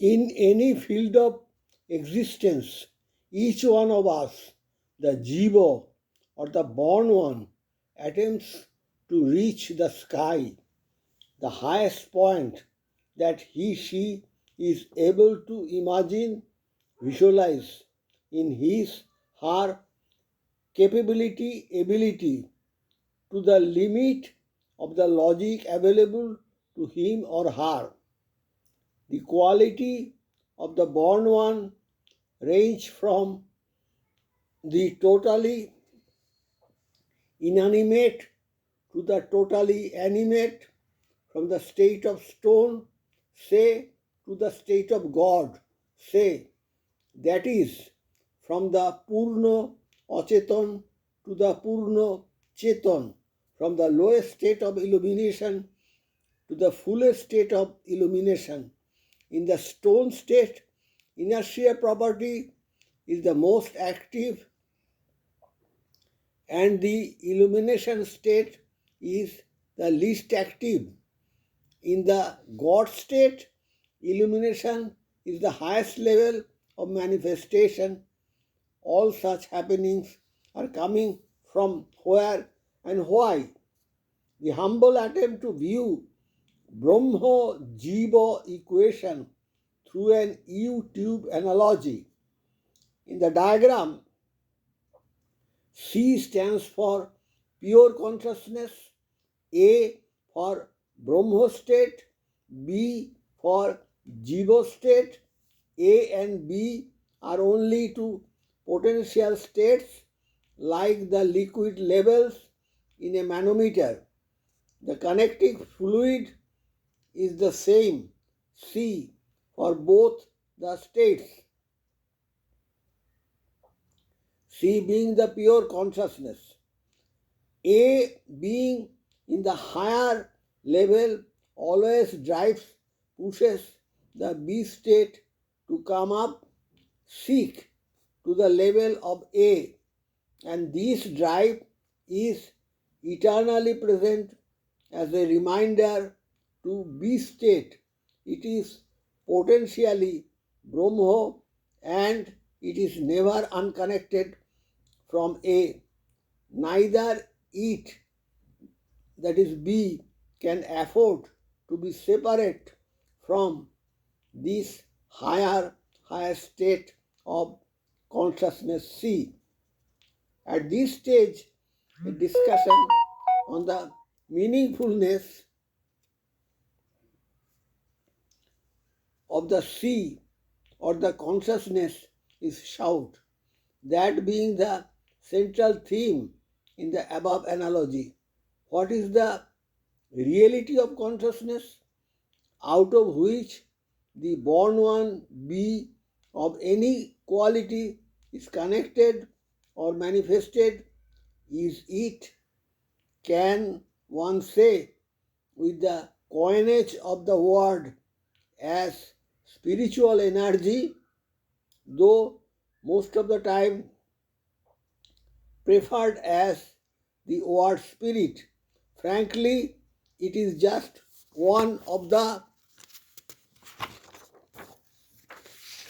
In any field of existence, each one of us, the jiva or the born one, attempts to reach the sky, the highest point that she is able to imagine, visualize in her ability to the limit of the logic available to him or her. The quality of the born one range from the totally inanimate to the totally animate, from the state of stone, say, to the state of God, say, that is, from the Purna Achetan to the Purna Chetan, from the lowest state of illumination to the fullest state of illumination. In the stone state, inertia property is the most active, and the illumination state is the least active. In the God state, illumination is the highest level of manifestation. All such happenings are coming from where and why. The humble attempt to view Brahma Jiva equation through an U-tube analogy. In the diagram, C stands for pure consciousness, A for Brahma state, B for Jiva state. A and B are only two potential states like the liquid levels in a manometer. The connecting fluid is the same, C, for both the states. C being the pure consciousness. A being in the higher level always pushes the B state to come up, seek to the level of A, and this drive is eternally present as a reminder to B state. It is potentially Brahma and it is never unconnected from A. Neither it, that is B, can afford to be separate from this higher state of consciousness C. At this stage, a discussion on the meaningfulness of the C or the consciousness is shout, that being the central theme in the above analogy. What is the reality of consciousness, out of which the born one B of any quality is connected or manifested? Is it, can one say with the coinage of the word, as spiritual energy, though most of the time preferred as the word spirit? Frankly, it is just one of the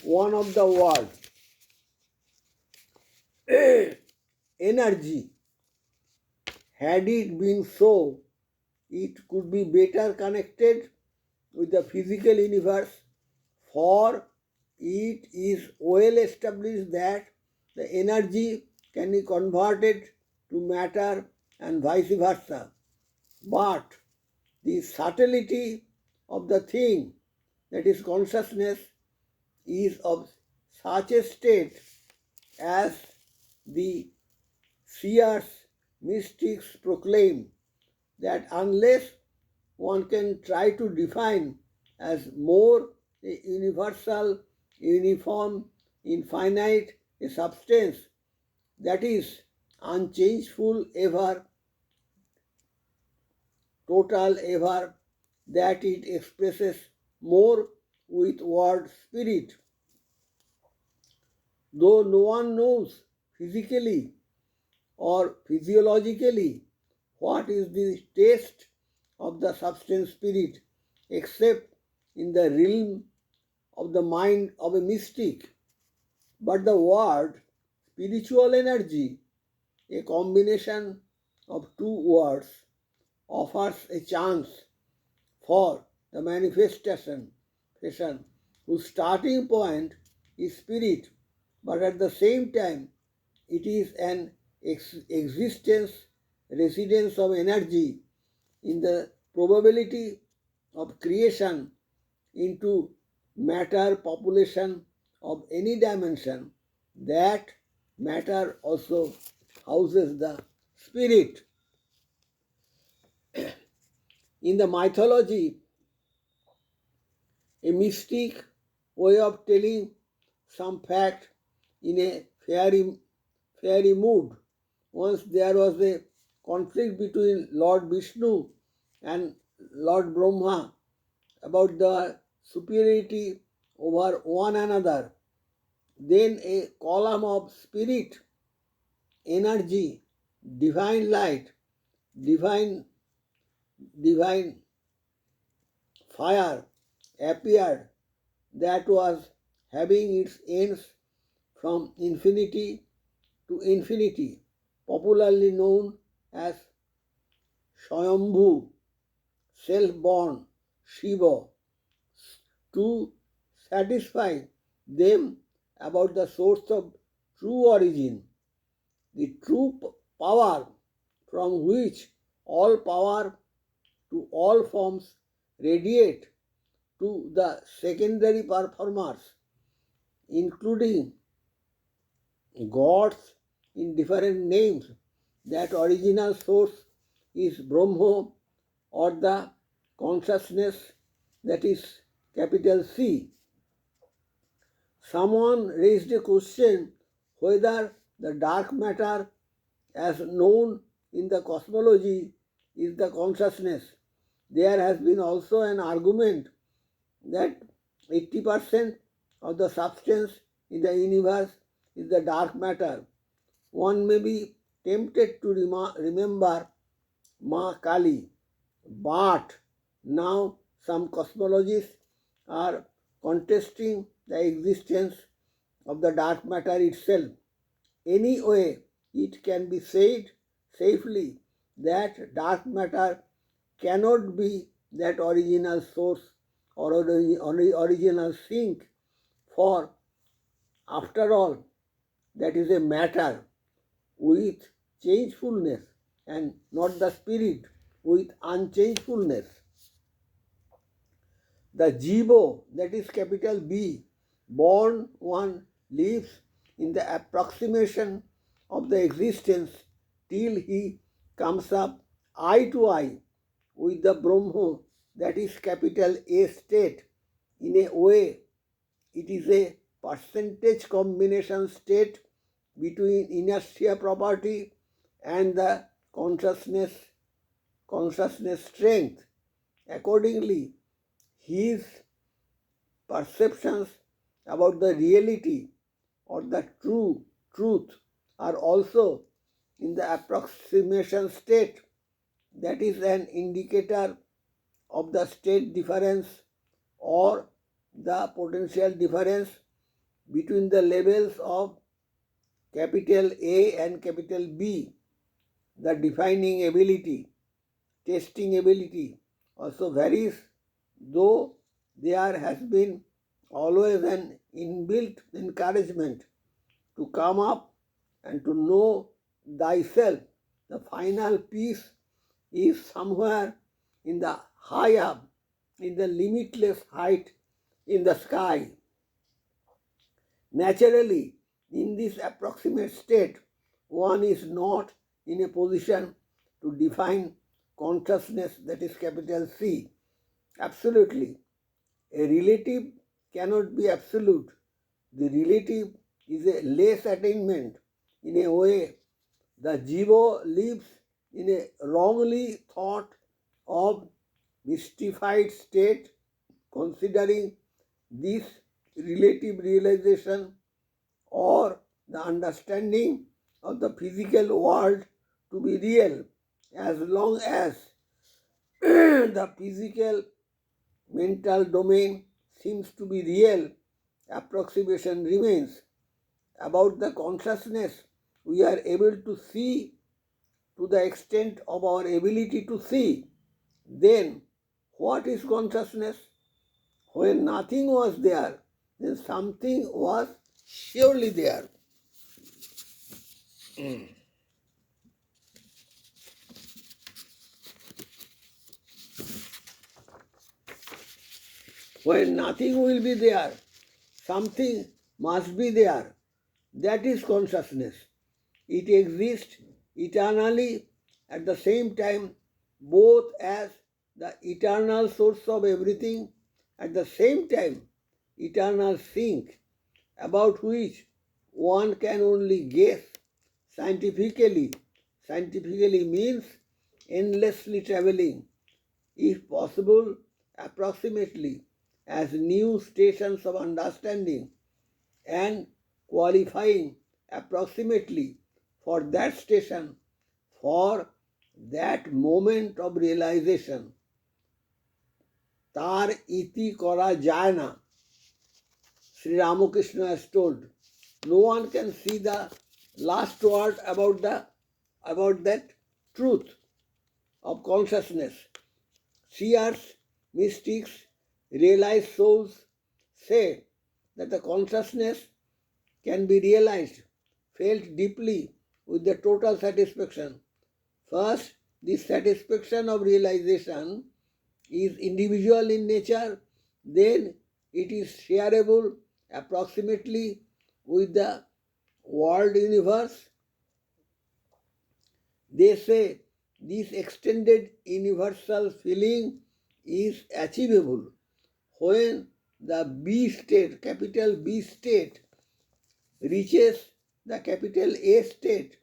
word. Energy. Had it been so, it could be better connected with the physical universe, for it is well established that the energy can be converted to matter and vice versa. But the subtlety of the thing, that is consciousness, is of such a state as the seers, mystics proclaim, that unless one can try to define as more a universal, uniform, infinite, a substance that is unchangeful ever, total ever, that it expresses more with word spirit. Though no one knows physically or physiologically what is the taste of the substance spirit, except in the realm of the mind of a mystic. But the word spiritual energy, a combination of two words, offers a chance for the manifestation whose starting point is spirit, but at the same time it is an existence residence of energy in the probability of creation into matter population of any dimension. That matter also houses the spirit. In the mythology, a mystic way of telling some fact in a fairy mood. Once there was a conflict between Lord Vishnu and Lord Brahma about the superiority over one another. Then a column of spirit, energy, divine light, divine divine fire appeared that was having its ends from infinity to infinity, popularly known as Swayambhu, self-born Shiva, to satisfy them about the source of true origin, the true power from which all power to all forms radiate to the secondary performers, including gods in different names. That original source is Brahma or the consciousness, that is capital C. Someone raised a question whether the dark matter as known in the cosmology is the consciousness. There has been also an argument that 80% of the substance in the universe is the dark matter. One may be tempted to remember Ma Kali, but now some cosmologists are contesting the existence of the dark matter itself. Anyway, it can be said safely that dark matter cannot be that original source or original sink, for after all, that is a matter with changefulness and not the spirit with unchangefulness. The jivo, that is capital B, born one lives in the approximation of the existence till he comes up eye to eye with the Brahma, that is capital A state. In a way, it is a percentage combination state between inertia property and the consciousness strength. Accordingly, his perceptions about the reality or the truth are also in the approximation state, that is an indicator of the state difference or the potential difference between the levels of capital A and capital B. The defining ability, testing ability also varies, though there has been always an inbuilt encouragement to come up and to know thyself. The final peace is somewhere in the high up, in the limitless height in the sky. Naturally, in this approximate state, one is not in a position to define consciousness, that is capital C. Absolutely. A relative cannot be absolute. The relative is a less attainment. In a way, the jiva lives in a wrongly thought of mystified state, considering this relative realization or the understanding of the physical world to be real, as long as the physical mental domain seems to be real, approximation remains. About the consciousness, we are able to see to the extent of our ability to see. Then, what is consciousness? When nothing was there, then something was surely there. When nothing will be there, something must be there. That is consciousness. It exists eternally at the same time, both as the eternal source of everything, at the same time, eternal sink, about which one can only guess scientifically. Scientifically means endlessly traveling, if possible, approximately as new stations of understanding, and qualifying approximately for that station, for that moment of realization. Tar iti kora jaya na, Sri Ramakrishna has told. No one can see the last word about that truth of consciousness. Seers, mystics, realized souls say that the consciousness can be realized, felt deeply with the total satisfaction. First, this satisfaction of realization is individual in nature, then it is shareable approximately with the world universe. They say this extended universal feeling is achievable when the B state, capital B state, reaches the capital A state.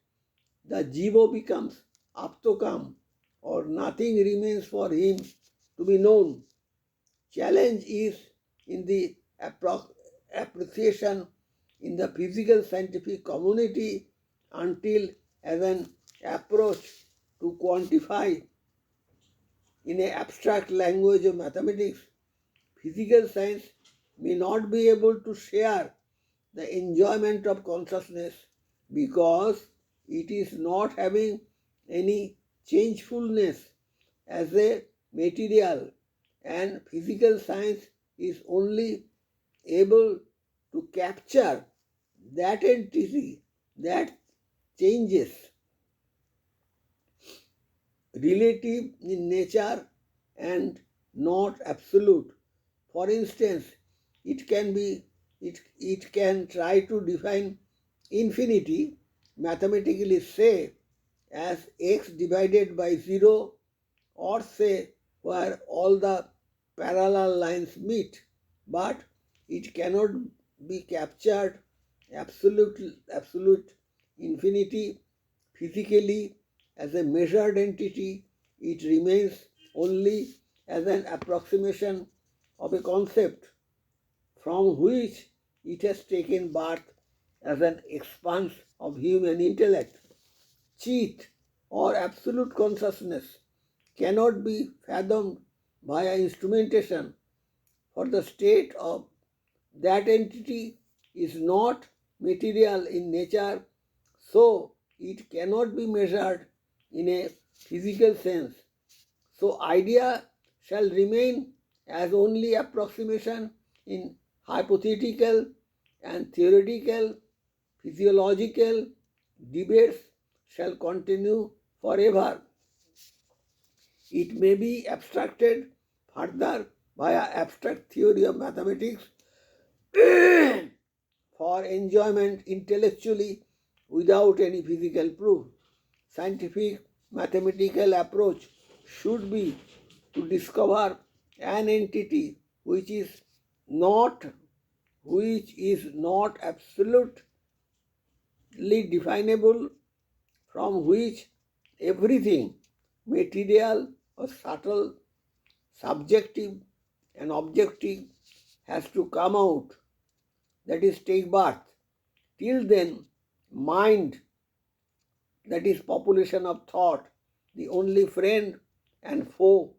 The jiva becomes aptokam, or nothing remains for him to be known. Challenge is in the appreciation in the physical scientific community until as an approach to quantify in an abstract language of mathematics. Physical science may not be able to share the enjoyment of consciousness because it is not having any changefulness as a material, and physical science is only able to capture that entity that changes, relative in nature and not absolute. For instance, it can try to define infinity, mathematically say as x divided by 0, or say where all the parallel lines meet, but it cannot be captured absolute infinity physically as a measured entity. It remains only as an approximation of a concept from which it has taken birth as an expanse of human intellect. Cheat or absolute consciousness cannot be fathomed via instrumentation, for the state of that entity is not material in nature, so it cannot be measured in a physical sense. So idea shall remain as only approximation in hypothetical and theoretical physiological debates shall continue forever. It may be abstracted further via abstract theory of mathematics for enjoyment intellectually without any physical proof. Scientific mathematical approach should be to discover an entity not which is not absolutely definable, from which everything material or subtle, subjective and objective has to come out, that is take birth. Till then, mind, that is population of thought, the only friend and foe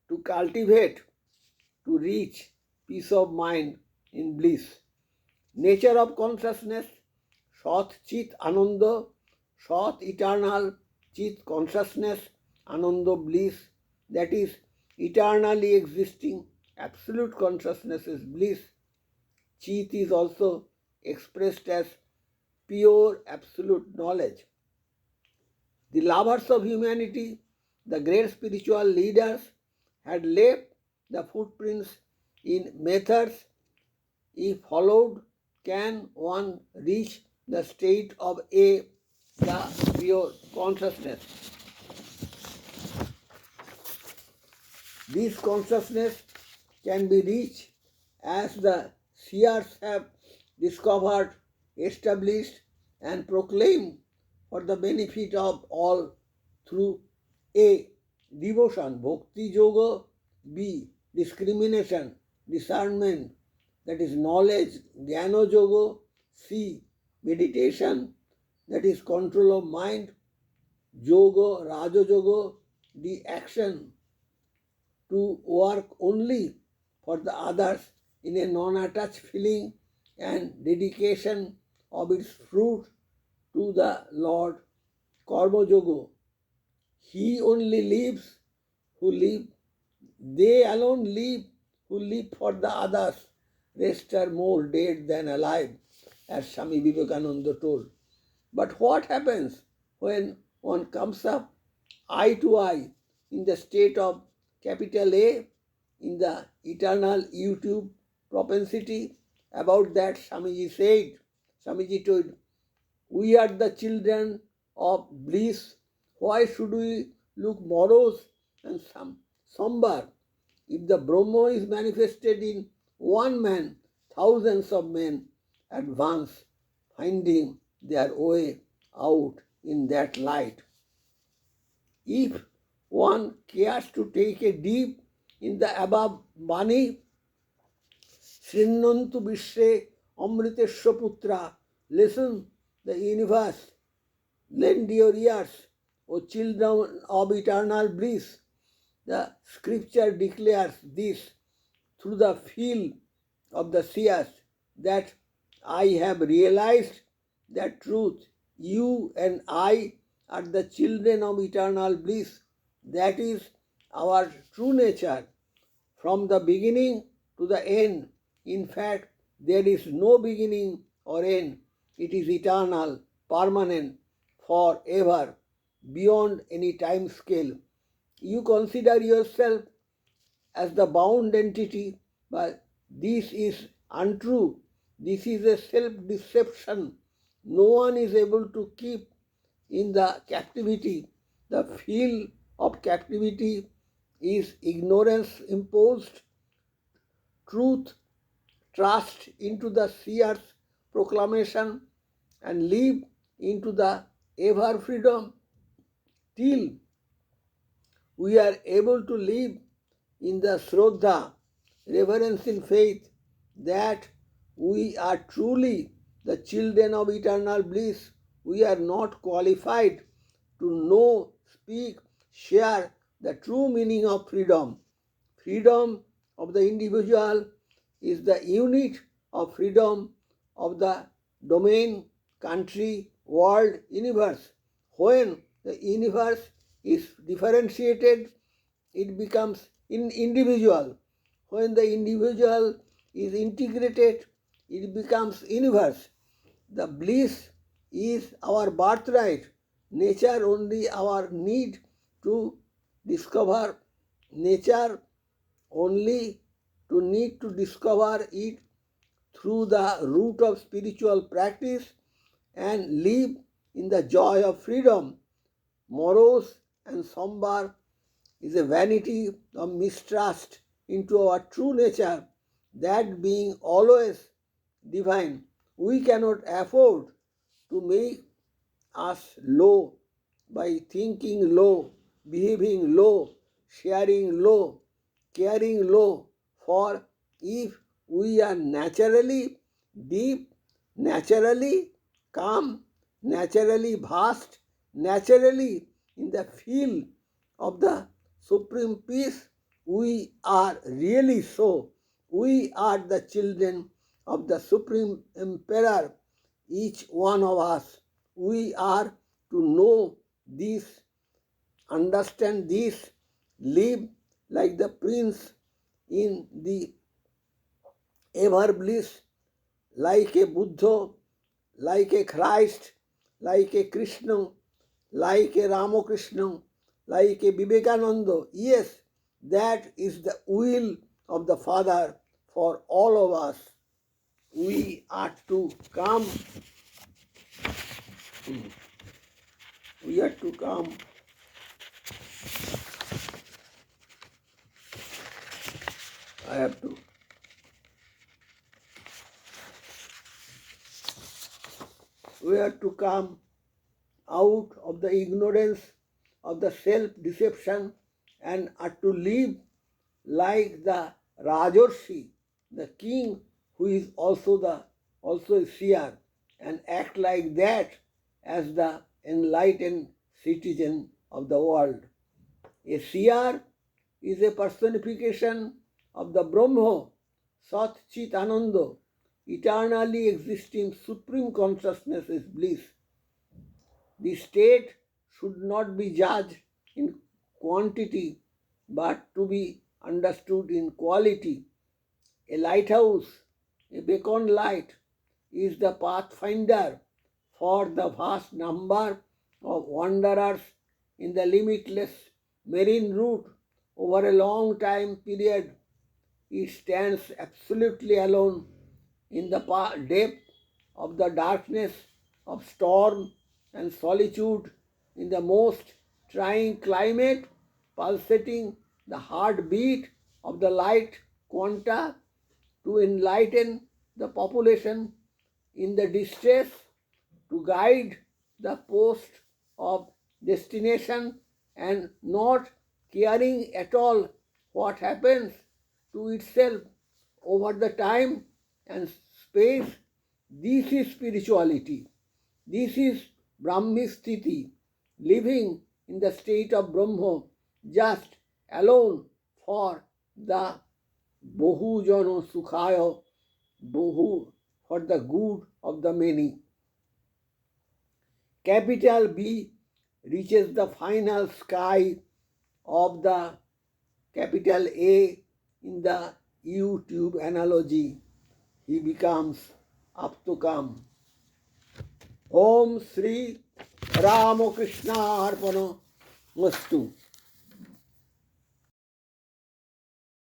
to cultivate, to reach peace of mind in bliss. Nature of consciousness, Sat Chit Ananda, Sat eternal, Chit consciousness, Ananda bliss, that is eternally existing, absolute consciousness is bliss. Chit is also expressed as pure absolute knowledge. The lovers of humanity, the great spiritual leaders, had left the footprints in methods. If followed, can one reach the state of A, the pure consciousness? This consciousness can be reached as the seers have discovered, established, and proclaimed for the benefit of all through A. Devotion, Bhakti Yoga, B. Discrimination, discernment, that is knowledge, Jnana Yoga, C. Meditation, that is control of mind, Yoga, Raja Yoga, D. Action, to work only for the others in a non-attached feeling and dedication of its fruit to the Lord. Karma Yoga, he only lives who live, they alone live who live for the others. Rest are more dead than alive, as Swami Vivekananda told. But what happens when one comes up eye to eye in the state of capital A, in the eternal YouTube propensity? About that Swamiji said, Swamiji told, we are the children of bliss. Why should we look morose and somber? If the Brahma is manifested in one man, thousands of men advance, finding their way out in that light. If one cares to take a dip in the above Bani, Srinnantu Vishre Amritesha Putra, listen the universe, lend your ears, O children of eternal bliss. The scripture declares this through the feel of the seers, that I have realized that truth. You and I are the children of eternal bliss. That is our true nature from the beginning to the end. In fact, there is no beginning or end. It is eternal, permanent, forever, beyond any time scale. You consider yourself as the bound entity, but this is untrue. This is a self-deception. No one is able to keep in the captivity. The feel of captivity is ignorance imposed. Truth, trust into the seer's proclamation, and live into the ever freedom till we are able to live in the Shraddha, reverence in faith, that we are truly the children of eternal bliss. We are not qualified to know, speak, share the true meaning of freedom. Freedom of the individual is the unit of freedom of the domain, country, world, universe. When the universe is differentiated, it becomes individual. When the individual is integrated, it becomes universe. The bliss is our birthright. Nature only our need to discover. Nature only to need to discover it through the route of spiritual practice and live in the joy of freedom. Morose and somber is a vanity of mistrust into our true nature, that being always divine. We cannot afford to make us low by thinking low, behaving low, sharing low, caring low. For if we are naturally deep, naturally calm, naturally vast, naturally in the field of the supreme peace, we are really so. We are the children of the Supreme Emperor, each one of us. We are to know this, understand this, live like the prince in the ever bliss, like a Buddha, like a Christ, like a Krishna, like a Ramakrishna, like a Vivekananda. Yes, that is the will of the Father for all of us. We are to come, we are to come. I have to. We are to come out of the ignorance of the self-deception and are to live like the Rajarshi, the king who is also a seer, and act like that as the enlightened citizen of the world. A seer is a personification of the Brahma, Sat Chit Ananda, eternally existing supreme consciousness is bliss. The state should not be judged in quantity but to be understood in quality. A lighthouse, a beacon light, is the pathfinder for the vast number of wanderers in the limitless marine route over a long time period. It stands absolutely alone in the depth of the darkness of storm and solitude, in the most trying climate, pulsating the heartbeat of the light quanta to enlighten the population in the distress, to guide the post of destination, and not caring at all what happens to itself over the time and space. This is spirituality. This is Brahmisthiti, living in the state of Brahma, just alone for the Bohu Jano Sukhaya, Bohu for the good of the many. Capital B reaches the final sky of the capital A in the YouTube analogy. He becomes up to come. Om Sri Ramakrishna Arpana Mastu.